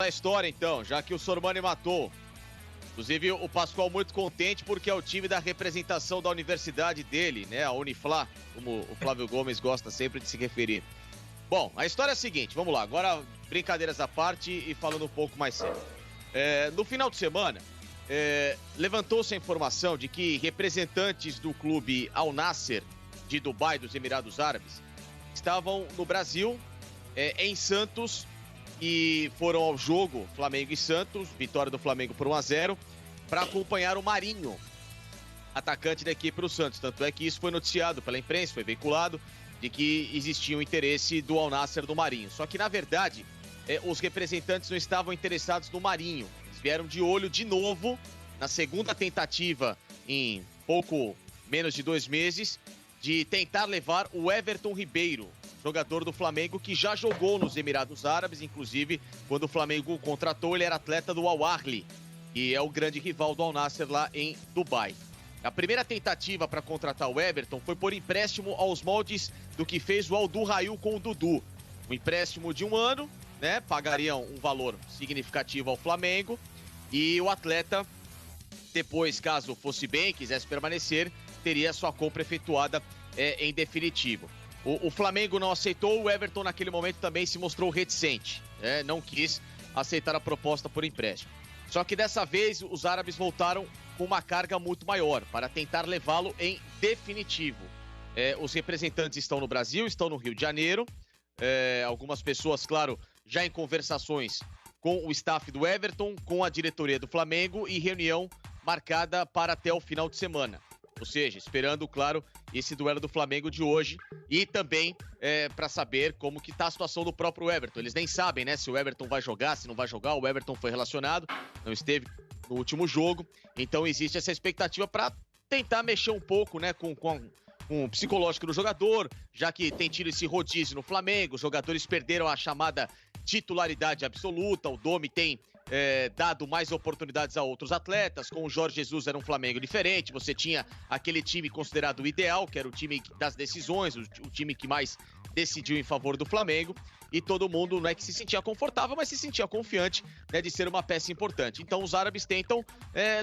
A história, então, já que o Sormani matou. Inclusive, o Pascoal muito contente porque é o time da representação da universidade dele, né? A Uniflá, como o Flávio Gomes gosta sempre de se referir. Bom, a história é a seguinte, vamos lá. Agora, brincadeiras à parte e falando um pouco mais sério. No final de semana, levantou-se a informação de que representantes do clube Al Nasser de Dubai, dos Emirados Árabes, estavam no Brasil, em Santos, e foram ao jogo Flamengo e Santos, vitória do Flamengo por 1-0, para acompanhar o Marinho, atacante da equipe do Santos. Tanto é que isso foi noticiado pela imprensa, foi veiculado, de que existia um interesse do Al Nasser do Marinho. Só que, na verdade, os representantes não estavam interessados no Marinho. Eles vieram de olho de novo, na segunda tentativa, em pouco menos de 2 meses, de tentar levar o Everton Ribeiro, jogador do Flamengo que já jogou nos Emirados Árabes, inclusive quando o Flamengo o contratou, ele era atleta do Al Ahly, que é o grande rival do Al Nasser lá em Dubai. A primeira tentativa para contratar o Everton foi por empréstimo aos moldes do que fez o Al Duhail com o Dudu. Um empréstimo de 1 ano, né? Pagariam um valor significativo ao Flamengo e o atleta, depois, caso fosse bem, quisesse permanecer, teria sua compra efetuada em definitivo. O Flamengo não aceitou, o Everton naquele momento também se mostrou reticente, não quis aceitar a proposta por empréstimo. Só que dessa vez os árabes voltaram com uma carga muito maior para tentar levá-lo em definitivo. Os representantes estão no Brasil, estão no Rio de Janeiro, algumas pessoas, claro, já em conversações com o staff do Everton, com a diretoria do Flamengo e reunião marcada para até o final de semana. Ou seja, esperando, claro, esse duelo do Flamengo de hoje e também para saber como que tá a situação do próprio Everton. Eles nem sabem, né, se o Everton vai jogar, se não vai jogar. O Everton foi relacionado, não esteve no último jogo. Então existe essa expectativa para tentar mexer um pouco, né, com o psicológico do jogador, já que tem tido esse rodízio no Flamengo. Os jogadores perderam a chamada titularidade absoluta. O Domi tem dado mais oportunidades a outros atletas. Com o Jorge Jesus era um Flamengo diferente, você tinha aquele time considerado o ideal, que era o time das decisões, o time que mais decidiu em favor do Flamengo, e todo mundo não é que se sentia confortável, mas se sentia confiante, né, de ser uma peça importante. Então os árabes tentam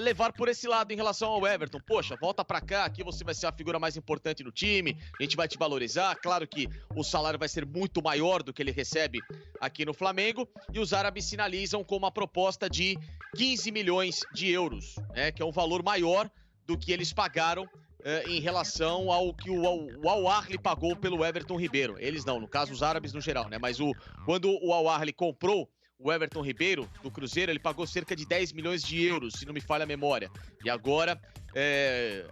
levar por esse lado em relação ao Everton. Poxa, volta pra cá, aqui você vai ser a figura mais importante no time, a gente vai te valorizar. Claro que o salário vai ser muito maior do que ele recebe aqui no Flamengo, e os árabes sinalizam com uma proposta de 15 milhões de euros, né, que é um valor maior do que eles pagaram em relação ao que o Al Ahly pagou pelo Everton Ribeiro. Eles não, no caso os árabes no geral, né? Mas quando o Al Ahly comprou o Everton Ribeiro do Cruzeiro, ele pagou cerca de 10 milhões de euros, se não me falha a memória. E agora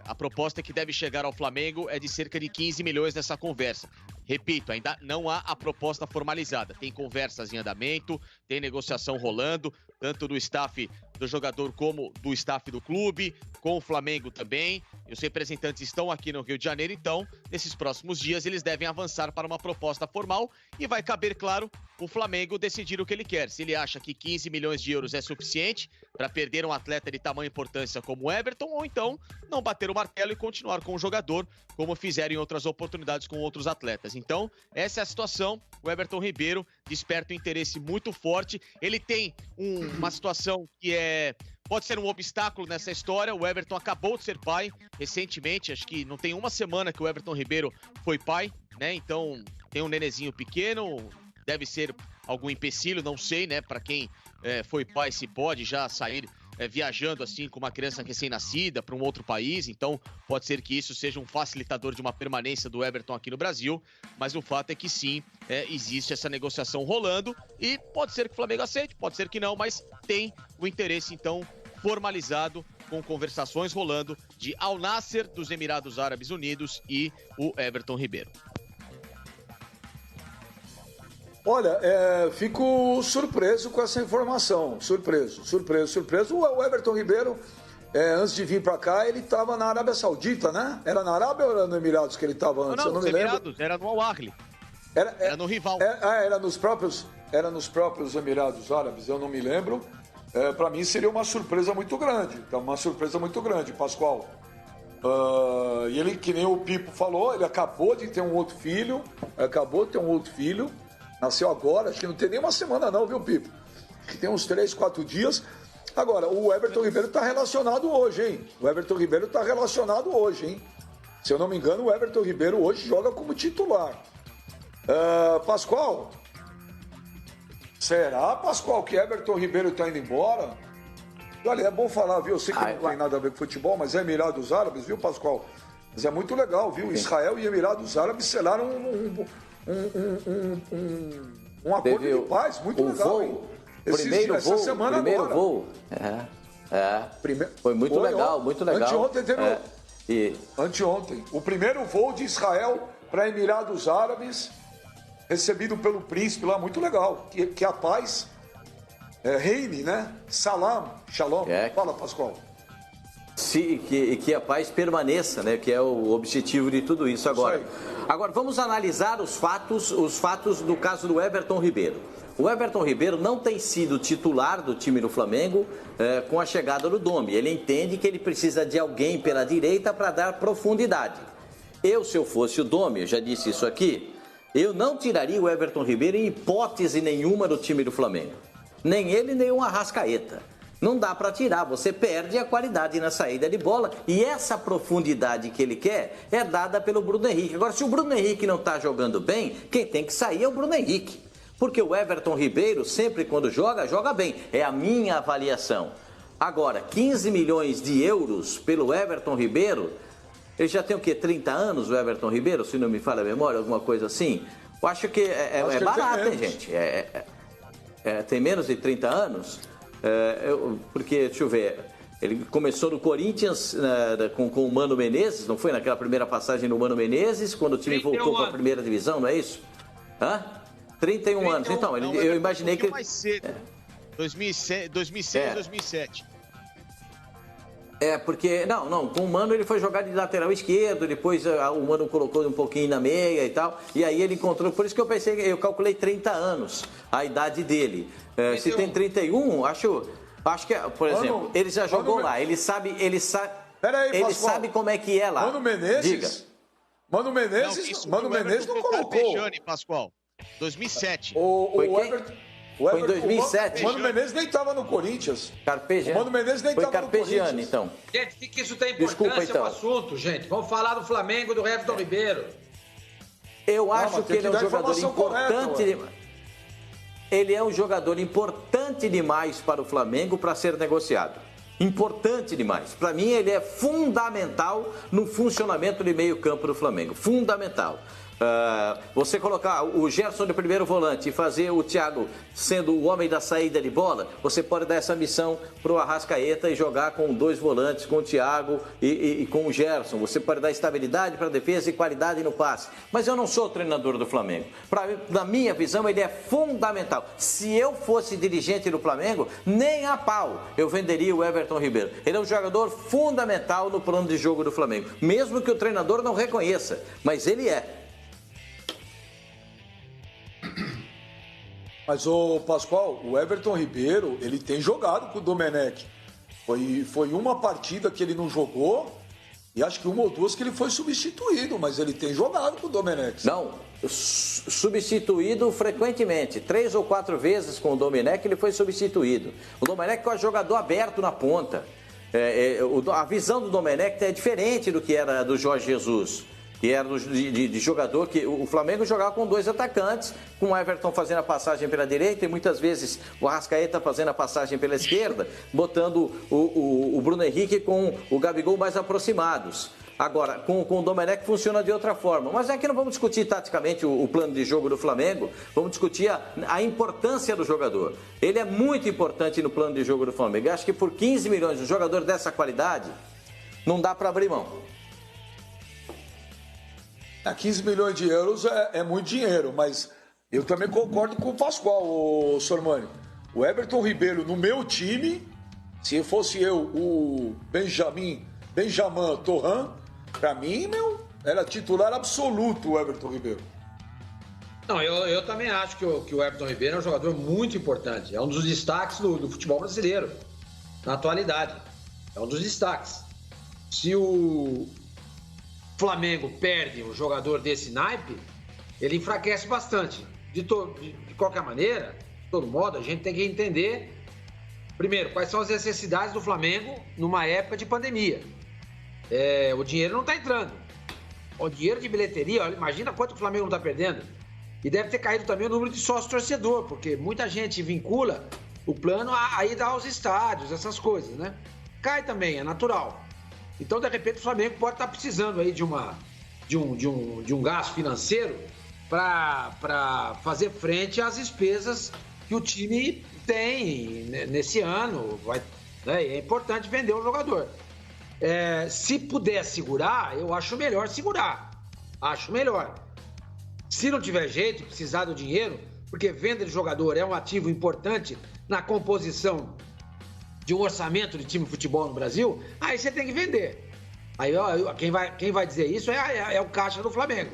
a proposta que deve chegar ao Flamengo é de cerca de 15 milhões nessa conversa. Repito, ainda não há a proposta formalizada. Tem conversas em andamento, tem negociação rolando, tanto do staff do jogador como do staff do clube, com o Flamengo também. E os representantes estão aqui no Rio de Janeiro, então, nesses próximos dias, eles devem avançar para uma proposta formal e vai caber, claro, o Flamengo decidir o que ele quer. Se ele acha que 15 milhões de euros é suficiente para perder um atleta de tamanha importância como o Everton, ou então não bater o martelo e continuar com o jogador, como fizeram em outras oportunidades com outros atletas. Então, essa é a situação. O Everton Ribeiro desperta um interesse muito forte. Ele tem uma situação que pode ser um obstáculo nessa história. O Everton acabou de ser pai recentemente, acho que não tem uma semana que o Everton Ribeiro foi pai, né? Então, tem um nenezinho pequeno, deve ser algum empecilho, não sei, né? Para quem foi pai, se pode já sair viajando assim com uma criança recém-nascida para um outro país, então pode ser que isso seja um facilitador de uma permanência do Everton aqui no Brasil, mas o fato é que sim, existe essa negociação rolando e pode ser que o Flamengo aceite, pode ser que não, mas tem o interesse então formalizado, com conversações rolando, de Al Nasser dos Emirados Árabes Unidos e o Everton Ribeiro. Olha, fico surpreso com essa informação. Surpreso. O Everton Ribeiro, antes de vir para cá, ele estava na Arábia Saudita, né? Era na Arábia ou era no Emirados que ele estava antes? Não, nos Emirados, era no Al Ahly. Era no rival. Era nos próprios Emirados Árabes, eu não me lembro. Para mim seria uma surpresa muito grande. Então, uma surpresa muito grande, Pascoal. E ele, que nem o Pipo falou, ele acabou de ter um outro filho. Nasceu agora, acho que não tem nem uma semana não, viu, Pipo? que tem uns 3, 4 dias. Agora, o Everton Ribeiro está relacionado hoje, hein? O Everton Ribeiro está relacionado hoje, hein? Se eu não me engano, o Everton Ribeiro hoje joga como titular. Pascoal? Será, Pascoal, que Everton Ribeiro está indo embora? Olha, é bom falar, viu? Eu sei que não tem nada a ver com futebol, mas é Emirados Árabes, viu, Pascoal? Mas é muito legal, viu? Israel e Emirados Árabes selaram um acordo de paz, muito legal, hein? Essa semana primeiro agora. voo. Foi muito legal, muito legal. Anteontem teve Anteontem. O primeiro voo de Israel para Emirados Árabes, recebido pelo príncipe lá, muito legal. Que a paz reine, né? Salam, shalom. Fala, Pascoal. Que a paz permaneça, né? Que é o objetivo de tudo isso agora. Agora, vamos analisar os fatos do caso do Everton Ribeiro. O Everton Ribeiro não tem sido titular do time do Flamengo com a chegada do Domi. Ele entende que ele precisa de alguém pela direita para dar profundidade. Se eu fosse o Domi, eu já disse isso aqui, eu não tiraria o Everton Ribeiro em hipótese nenhuma do time do Flamengo. Nem ele, nem o Arrascaeta. Não dá para tirar, você perde a qualidade na saída de bola e essa profundidade que ele quer é dada pelo Bruno Henrique. Agora, se o Bruno Henrique não está jogando bem, quem tem que sair é o Bruno Henrique. Porque o Everton Ribeiro, sempre quando joga, joga bem. É a minha avaliação. Agora, 15 milhões de euros pelo Everton Ribeiro, ele já tem o quê? 30 anos, o Everton Ribeiro, se não me falha a memória, alguma coisa assim? Eu acho que é barato, hein, gente? Tem menos de 30 anos? Porque, deixa eu ver, ele começou no Corinthians com o Mano Menezes, não foi? Naquela primeira passagem no Mano Menezes, quando o time voltou para a primeira divisão, não é isso? 31 anos. Então, eu imaginei que... mais cedo. 2006, 2007. Porque... Não, com o Mano ele foi jogar de lateral esquerdo, depois o Mano colocou um pouquinho na meia e tal, e aí ele encontrou... Por isso que eu calculei 30 anos, a idade dele. Se tem 31, acho que, por exemplo, ele já jogou lá, ele sabe como é que é lá. Mano Menezes... Diga. Mano Menezes não colocou. Carpegiani, Pascoal. 2007. Foi em 2007. O Mano Menezes nem estava no Corinthians. Carpegiani. O Mano Menezes nem estava no Carpegiani, Corinthians. então. Gente, o que isso tem importância no assunto, gente? Vamos falar do Flamengo e do Everton Ribeiro. Eu acho que ele é um jogador importante. Ele é um jogador importante demais para o Flamengo para ser negociado. Importante demais. Para mim, ele é fundamental no funcionamento de meio campo do Flamengo. Fundamental. Você colocar o Gerson de primeiro volante e fazer o Thiago sendo o homem da saída de bola, você pode dar essa missão para o Arrascaeta e jogar com 2 volantes, com o Thiago e com o Gerson. Você pode dar estabilidade para a defesa e qualidade no passe. Mas eu não sou o treinador do Flamengo. Na minha visão, ele é fundamental. Se eu fosse dirigente do Flamengo, nem a pau eu venderia o Everton Ribeiro. Ele é um jogador fundamental no plano de jogo do Flamengo. Mesmo que o treinador não reconheça, mas ele é. Mas, Pascoal, o Everton Ribeiro, ele tem jogado com o Domenech. Foi uma partida que ele não jogou e acho que 1 ou 2 que ele foi substituído, mas ele tem jogado com o Domenech. Não, substituído frequentemente. 3 ou 4 vezes com o Domenech ele foi substituído. O Domenech é um jogador aberto na ponta. A visão do Domenech é diferente do que era do Jorge Jesus. Que era de jogador que o Flamengo jogava com 2 atacantes, com o Everton fazendo a passagem pela direita e muitas vezes o Arrascaeta fazendo a passagem pela esquerda, botando o Bruno Henrique com o Gabigol mais aproximados. Agora, com o Domenech funciona de outra forma. Mas aqui não vamos discutir taticamente o plano de jogo do Flamengo, vamos discutir a importância do jogador. Ele é muito importante no plano de jogo do Flamengo. Eu acho que por 15 milhões, um jogador dessa qualidade, não dá para abrir mão. 15 milhões de euros é muito dinheiro, mas eu também concordo com o Pascoal, Sormani. O Everton Ribeiro, no meu time, se fosse eu, o Benjamin Torran, para mim, era titular absoluto o Everton Ribeiro. Não, eu também acho que o Everton Ribeiro é um jogador muito importante. É um dos destaques do futebol brasileiro, na atualidade. É um dos destaques. Se o Flamengo perde um jogador desse naipe, ele enfraquece bastante. De qualquer maneira, todo modo, a gente tem que entender, primeiro, quais são as necessidades do Flamengo numa época de pandemia. O dinheiro não está entrando. O dinheiro de bilheteria, olha, imagina quanto o Flamengo não está perdendo. E deve ter caído também o número de sócio-torcedor, porque muita gente vincula o plano a ir aos estádios, essas coisas, né? Cai também, é natural. Então, de repente, o Flamengo pode estar precisando aí de um gasto financeiro para fazer frente às despesas que o time tem nesse ano. Né? É importante vender o jogador. Se puder segurar, eu acho melhor segurar. Acho melhor. Se não tiver jeito, precisar do dinheiro, porque venda de jogador é um ativo importante na composição de um orçamento de time de futebol no Brasil, aí você tem que vender. Aí quem vai dizer isso é o caixa do Flamengo.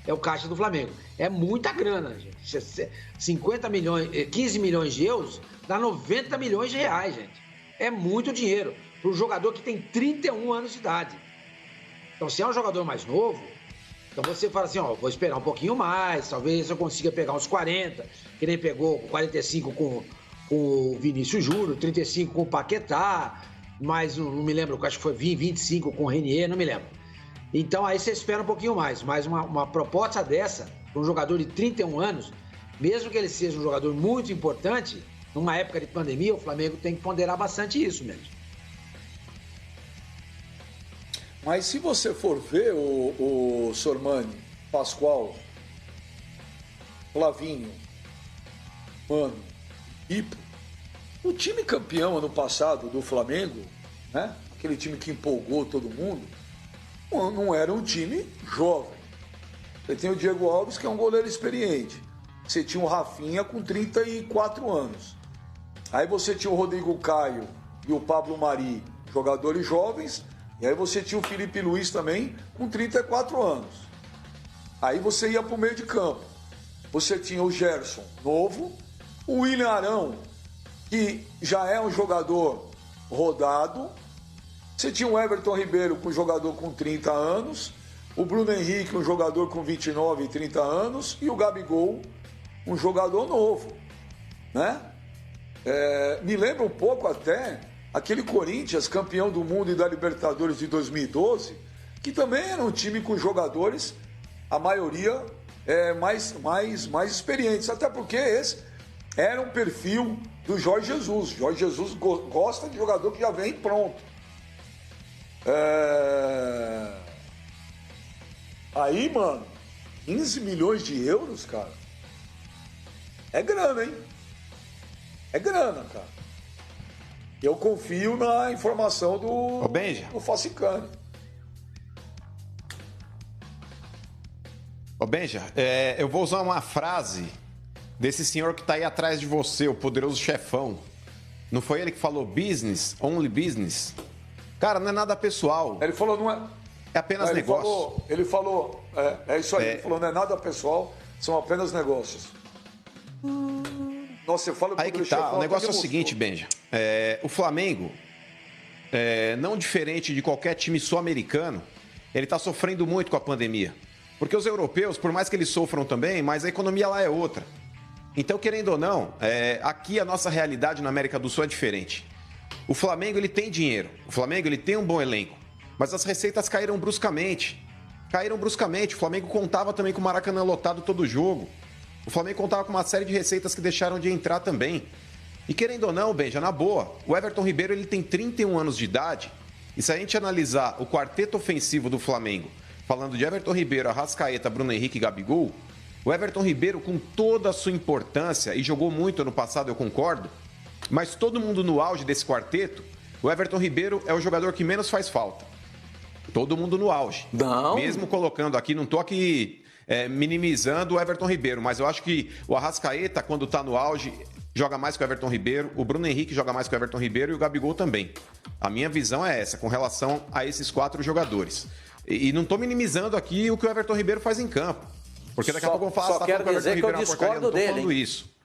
É o caixa do Flamengo. É muita grana, gente. 50 milhões, 15 milhões de euros dá 90 milhões de reais, gente. É muito dinheiro para um jogador que tem 31 anos de idade. Então, se é um jogador mais novo, então você fala assim, vou esperar um pouquinho mais, talvez eu consiga pegar uns 40, que nem pegou 45 com o Vinícius Júnior, 35 com o Paquetá, mas não me lembro, acho que foi 25 com o Renier, não me lembro. Então aí você espera um pouquinho mais, mas uma proposta dessa, para um jogador de 31 anos, mesmo que ele seja um jogador muito importante, numa época de pandemia, o Flamengo tem que ponderar bastante isso mesmo. Mas se você for ver o Sormani, Pascoal, Flavinho, Mano, Ipo, o time campeão ano passado do Flamengo, né? Aquele time que empolgou todo mundo, não era um time jovem. Você tem o Diego Alves, que é um goleiro experiente. Você tinha o Rafinha com 34 anos. Aí você tinha o Rodrigo Caio e o Pablo Mari, jogadores jovens. E aí você tinha o Felipe Luiz também, com 34 anos. Aí você ia para o meio de campo. Você tinha o Gerson, novo. O William Arão, que já é um jogador rodado. Você tinha o Everton Ribeiro, um jogador com 30 anos. O Bruno Henrique, um jogador com 29 e 30 anos. E o Gabigol, um jogador novo. Né? Me lembra um pouco até aquele Corinthians, campeão do mundo e da Libertadores de 2012, que também era um time com jogadores, a maioria mais experientes, até porque esse era um perfil do Jorge Jesus. Jorge Jesus gosta de jogador que já vem pronto. Aí, mano, 15 milhões de euros, cara, é grana, hein? É grana, cara. Eu confio na informação do Facicani. Ô Benja, eu vou usar uma frase desse senhor que tá aí atrás de você, o poderoso chefão. Não foi ele que falou business, only business? Cara, não é nada pessoal. Ele falou, não é... É apenas negócio. Ele falou, é isso aí, ele falou, não é nada pessoal, são apenas negócios. Nossa, você fala aí que tá, o negócio é o seguinte, Benja. O Flamengo, não diferente de qualquer time sul-americano, ele tá sofrendo muito com a pandemia. Porque os europeus, por mais que eles sofram também, mas a economia lá é outra. Então, querendo ou não, aqui a nossa realidade na América do Sul é diferente. O Flamengo, ele tem dinheiro. O Flamengo, ele tem um bom elenco. Mas as receitas caíram bruscamente. O Flamengo contava também com o Maracanã lotado todo jogo. O Flamengo contava com uma série de receitas que deixaram de entrar também. E querendo ou não, Benja, na boa, o Everton Ribeiro ele tem 31 anos de idade. E se a gente analisar o quarteto ofensivo do Flamengo, falando de Everton Ribeiro, Arrascaeta, Bruno Henrique e Gabigol, o Everton Ribeiro, com toda a sua importância, e jogou muito ano passado, eu concordo, mas todo mundo no auge desse quarteto, o Everton Ribeiro é o jogador que menos faz falta. Todo mundo no auge. Não. Mesmo colocando aqui, não estou aqui minimizando o Everton Ribeiro, mas eu acho que o Arrascaeta, quando está no auge, joga mais que o Everton Ribeiro, o Bruno Henrique joga mais que o Everton Ribeiro e o Gabigol também. A minha visão é essa, com relação a esses 4 jogadores. E não estou minimizando aqui o que o Everton Ribeiro faz em campo. Porque daqui a pouco eu falo, só quero dizer que eu discordo dele. Não tô falando isso.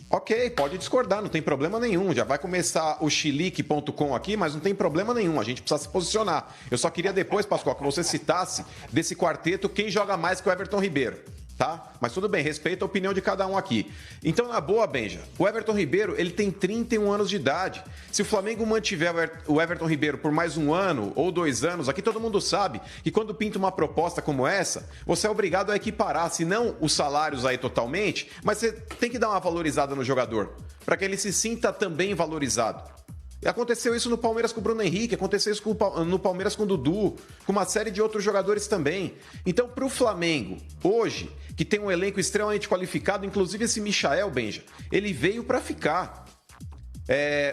Ok, pode discordar, não tem problema nenhum. Já vai começar o chilique.com aqui, mas não tem problema nenhum. A gente precisa se posicionar. Eu só queria depois, Pascoal, que você citasse desse quarteto quem joga mais que o Everton Ribeiro. tá? Mas tudo bem, respeito a opinião de cada um aqui. Então, na boa, Benja, o Everton Ribeiro, ele tem 31 anos de idade. Se o Flamengo mantiver o Everton Ribeiro por mais 1 ano ou 2 anos, aqui todo mundo sabe que quando pinta uma proposta como essa, você é obrigado a equiparar, se não os salários aí totalmente, mas você tem que dar uma valorizada no jogador, para que ele se sinta também valorizado. E aconteceu isso no Palmeiras com o Bruno Henrique, aconteceu isso no Palmeiras com o Dudu, com uma série de outros jogadores também. Então, para o Flamengo, hoje, que tem um elenco extremamente qualificado, inclusive esse Michael, Benja, ele veio para ficar.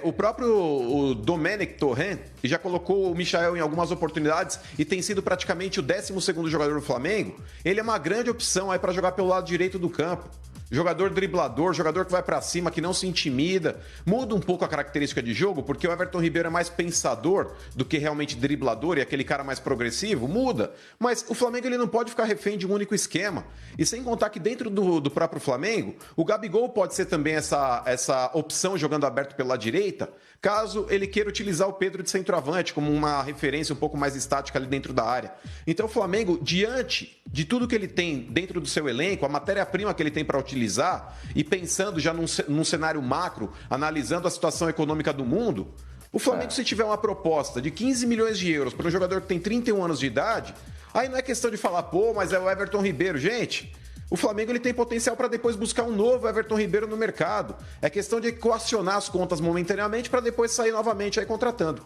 O próprio Domenic Torrent já colocou o Michael em algumas oportunidades e tem sido praticamente o 12º jogador do Flamengo. Ele é uma grande opção aí para jogar pelo lado direito do campo. Jogador driblador, jogador que vai pra cima, que não se intimida. Muda um pouco a característica de jogo, porque o Everton Ribeiro é mais pensador do que realmente driblador e aquele cara mais progressivo. Muda. Mas o Flamengo ele não pode ficar refém de um único esquema. E sem contar que dentro do próprio Flamengo, o Gabigol pode ser também essa opção jogando aberto pela direita, caso ele queira utilizar o Pedro de centroavante como uma referência um pouco mais estática ali dentro da área. Então o Flamengo, diante de tudo que ele tem dentro do seu elenco, a matéria-prima que ele tem para utilizar, e pensando já num cenário macro, analisando a situação econômica do mundo, o Flamengo, se tiver uma proposta de 15 milhões de euros para um jogador que tem 31 anos de idade, aí não é questão de falar, pô, mas é o Everton Ribeiro. Gente, o Flamengo ele tem potencial para depois buscar um novo Everton Ribeiro no mercado. É questão de equacionar as contas momentaneamente para depois sair novamente aí contratando.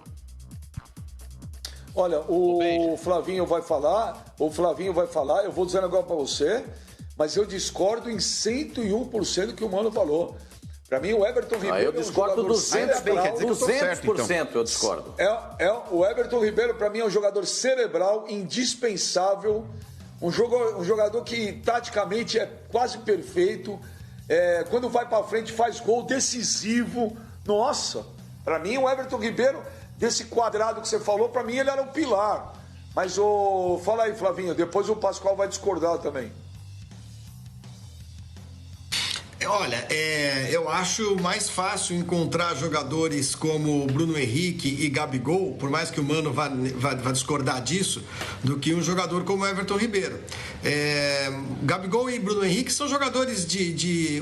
Olha, o Flavinho vai falar, eu vou dizer agora para você, mas eu discordo em 101% que o Mano falou. Para mim, o Everton Ribeiro eu discordo 200%, eu discordo. O Everton Ribeiro, para mim, é um jogador cerebral, indispensável, um jogador que, taticamente, é quase perfeito, quando vai para frente, faz gol decisivo. Nossa, para mim, o Everton Ribeiro, desse quadrado que você falou, para mim, ele era um pilar. Mas, fala aí, Flavinho, depois o Pascoal vai discordar também. Olha, eu acho mais fácil encontrar jogadores como Bruno Henrique e Gabigol, por mais que o Mano vá discordar disso, do que um jogador como Everton Ribeiro. Gabigol e Bruno Henrique são jogadores de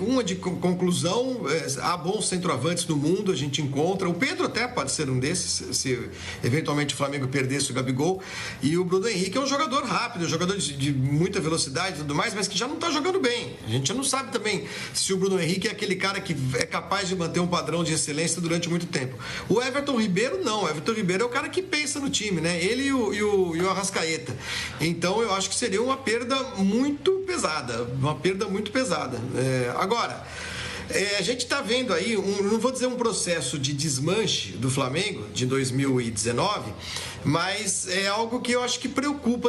conclusão. Há bons centroavantes no mundo, a gente encontra. O Pedro até pode ser um desses, se eventualmente o Flamengo perdesse o Gabigol. E o Bruno Henrique é um jogador rápido, um jogador de muita velocidade e tudo mais, mas que já não está jogando bem. A gente já não sabe também se o Bruno Henrique é aquele cara que é capaz de manter um padrão de excelência durante muito tempo. O Everton Ribeiro não. O Everton Ribeiro é o cara que pensa no time, né? Ele e o Arrascaeta. Então eu acho que seria uma perda muito pesada. Agora, a gente está vendo aí, não vou dizer um processo de desmanche do Flamengo de 2019, mas é algo que eu acho que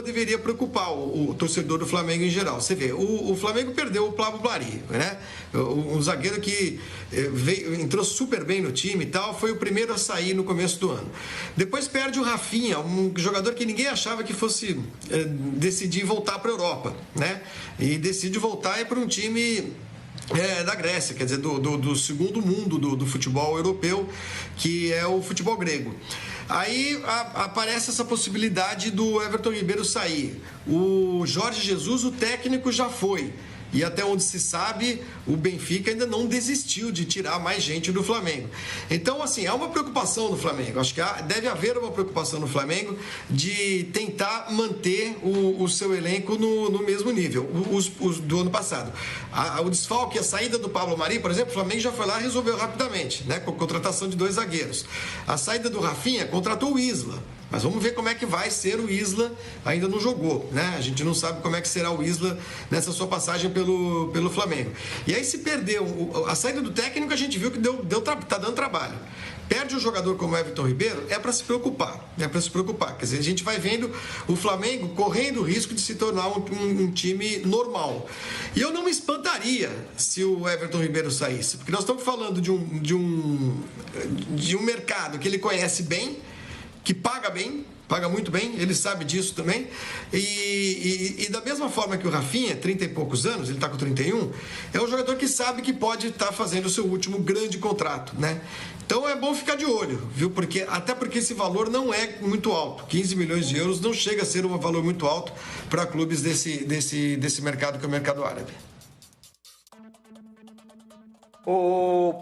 deveria preocupar o torcedor do Flamengo em geral. Você vê, o Flamengo perdeu o Pablo Mari, né? Um zagueiro que entrou super bem no time e tal, foi o primeiro a sair no começo do ano. Depois perde o Rafinha, um jogador que ninguém achava que fosse decidir voltar para a Europa, né? E decide voltar para um time da Grécia, quer dizer, do segundo mundo do futebol europeu, que é o futebol grego. Aí aparece essa possibilidade do Everton Ribeiro sair. O Jorge Jesus, o técnico, já foi. E até onde se sabe, o Benfica ainda não desistiu de tirar mais gente do Flamengo. Então, assim, há uma preocupação no Flamengo. Acho que deve haver uma preocupação no Flamengo de tentar manter o seu elenco no mesmo nível os do ano passado. O desfalque, a saída do Pablo Mari, por exemplo, o Flamengo já foi lá e resolveu rapidamente, né, com a contratação de 2 zagueiros. A saída do Rafinha contratou o Isla. Mas vamos ver como é que vai ser o Isla, ainda não jogou, né? A gente não sabe como é que será o Isla nessa sua passagem pelo Flamengo. E aí se perdeu a saída do técnico, a gente viu que tá dando trabalho. Perde um jogador como o Everton Ribeiro, é para se preocupar. Quer dizer, a gente vai vendo o Flamengo correndo o risco de se tornar um time normal. E eu não me espantaria se o Everton Ribeiro saísse, porque nós estamos falando de um mercado que ele conhece bem, que paga bem, paga muito bem, ele sabe disso também. E da mesma forma que o Rafinha, 30 e poucos anos, ele está com 31, é um jogador que sabe que pode estar fazendo o seu último grande contrato, né? Então é bom ficar de olho, viu? Até porque esse valor não é muito alto. 15 milhões de euros não chega a ser um valor muito alto para clubes desse mercado que é o mercado árabe. O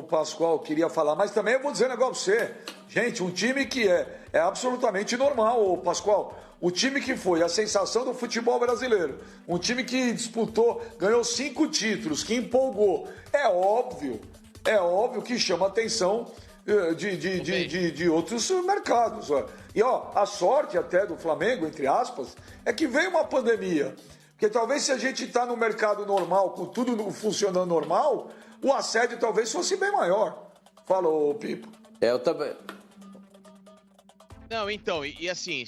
Pascoal queria falar, mas também eu vou dizer um negócio pra você. Gente, um time que é absolutamente normal, Pascoal. O time que foi a sensação do futebol brasileiro. Um time que disputou, ganhou 5 títulos, que empolgou. É óbvio que chama atenção de outros mercados. E a sorte até do Flamengo, entre aspas, é que veio uma pandemia. Porque talvez se a gente está no mercado normal, com tudo funcionando normal, o assédio talvez fosse bem maior. Falou, Pipo. Eu também. Não, então, e assim,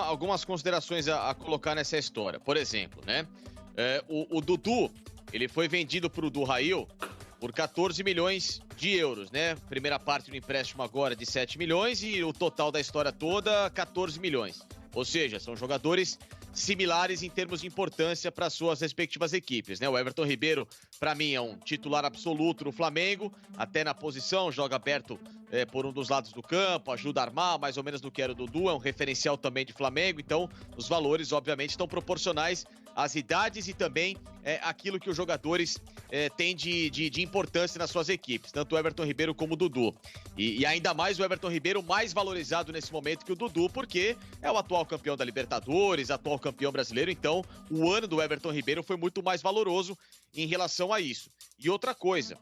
algumas considerações a colocar nessa história. Por exemplo, né? O Dudu, ele foi vendido para o Du Rail por 14 milhões de euros, né? Primeira parte do empréstimo agora de 7 milhões e o total da história toda, 14 milhões. Ou seja, são jogadores similares em termos de importância para suas respectivas equipes, né? O Everton Ribeiro, para mim, é um titular absoluto no Flamengo, até na posição, joga aberto por um dos lados do campo, ajuda a armar, mais ou menos do que era o Dudu, é um referencial também de Flamengo, então os valores, obviamente, estão proporcionais às idades e também aquilo que os jogadores têm de importância nas suas equipes, tanto o Everton Ribeiro como o Dudu. E ainda mais o Everton Ribeiro mais valorizado nesse momento que o Dudu, porque é o atual campeão da Libertadores, atual campeão brasileiro, então o ano do Everton Ribeiro foi muito mais valoroso em relação a isso. E outra coisa,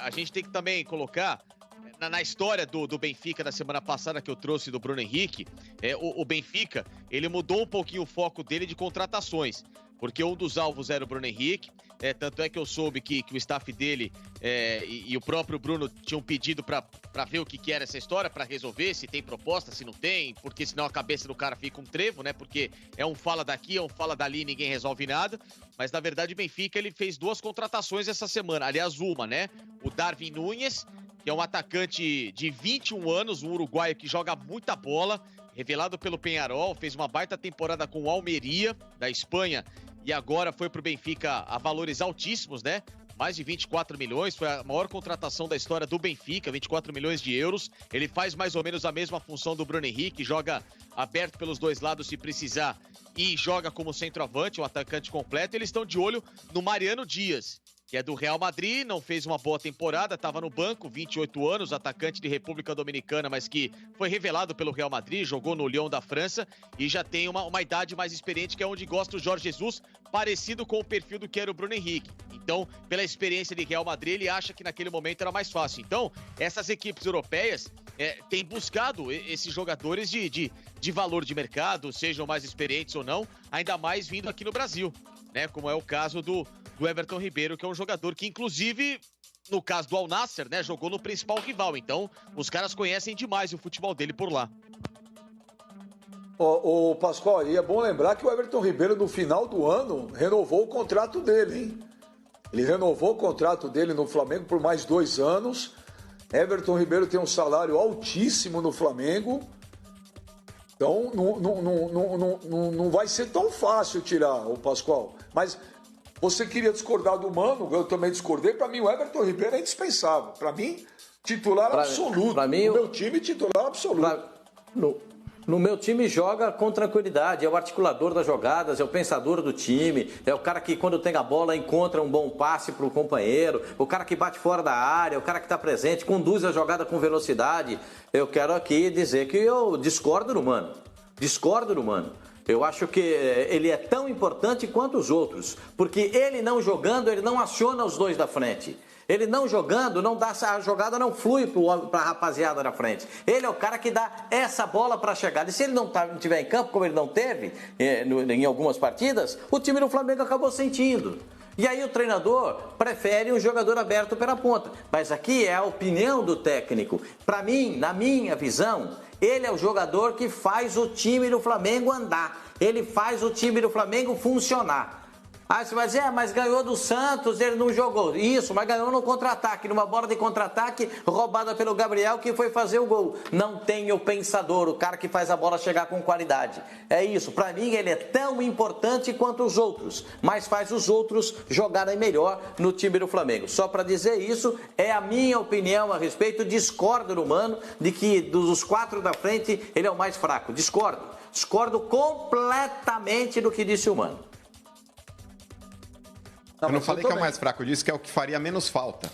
a gente tem que também colocar na história do Benfica da semana passada que eu trouxe do Bruno Henrique, o Benfica, ele mudou um pouquinho o foco dele de contratações, porque um dos alvos era o Bruno Henrique, tanto é que eu soube que o staff dele e o próprio Bruno tinham pedido para ver o que era essa história, para resolver, se tem proposta, se não tem, porque senão a cabeça do cara fica um trevo, né? Porque é um fala daqui, é um fala dali e ninguém resolve nada. Mas na verdade o Benfica ele fez 2 contratações essa semana, aliás uma, né? O Darwin Núñez, que é um atacante de 21 anos, um uruguaio que joga muita bola, revelado pelo Peñarol, fez uma baita temporada com o Almeria, da Espanha, e agora foi pro Benfica a valores altíssimos, né? Mais de 24 milhões, foi a maior contratação da história do Benfica, 24 milhões de euros. Ele faz mais ou menos a mesma função do Bruno Henrique, joga aberto pelos dois lados se precisar e joga como centroavante, um atacante completo. Eles estão de olho no Mariano Dias, que é do Real Madrid, não fez uma boa temporada, estava no banco, 28 anos, atacante de República Dominicana, mas que foi revelado pelo Real Madrid, jogou no Lyon da França e já tem uma idade mais experiente, que é onde gosta o Jorge Jesus, parecido com o perfil do que era o Bruno Henrique. Então, pela experiência de Real Madrid, ele acha que naquele momento era mais fácil. Então, essas equipes europeias têm buscado esses jogadores de valor de mercado, sejam mais experientes ou não, ainda mais vindo aqui no Brasil, né? Como é o caso do Everton Ribeiro, que é um jogador que, inclusive, no caso do Al Nassr, né, jogou no principal rival. Então, os caras conhecem demais o futebol dele por lá. O Pascoal, e é bom lembrar que o Everton Ribeiro, no final do ano, renovou o contrato dele, hein? Ele renovou o contrato dele no Flamengo por mais 2 anos. Everton Ribeiro tem um salário altíssimo no Flamengo. Então, não vai ser tão fácil tirar o Pascoal. Mas você queria discordar do Mano, eu também discordei. Para mim, o Everton Ribeiro é indispensável. Para mim, titular absoluto. Para mim, no meu time, titular absoluto. No meu time joga com tranquilidade, é o articulador das jogadas, é o pensador do time, é o cara que quando tem a bola encontra um bom passe para o companheiro, o cara que bate fora da área, o cara que está presente, conduz a jogada com velocidade. Eu quero aqui dizer que eu discordo do Mano. Eu acho que ele é tão importante quanto os outros, porque ele não jogando, ele não aciona os dois da frente. Ele não jogando, não dá, a jogada não flui para a rapaziada na frente. Ele é o cara que dá essa bola para a chegada. E se ele não estiver em campo, como ele não teve em algumas partidas, o time do Flamengo acabou sentindo. E aí o treinador prefere um jogador aberto pela ponta. Mas aqui é a opinião do técnico. Para mim, na minha visão, ele é o jogador que faz o time do Flamengo andar. Ele faz o time do Flamengo funcionar. Ah, você vai dizer, mas ganhou do Santos, ele não jogou. Isso, mas ganhou no contra-ataque, numa bola de contra-ataque roubada pelo Gabriel, que foi fazer o gol. Não tem o pensador, o cara que faz a bola chegar com qualidade. É isso, pra mim ele é tão importante quanto os outros, mas faz os outros jogarem melhor no time do Flamengo. Só pra dizer isso, é a minha opinião a respeito, discordo do Mano, de que dos 4 da frente ele é o mais fraco. Discordo completamente do que disse o Mano. Eu não falei que é o mais fraco, eu disse que é o que faria menos falta.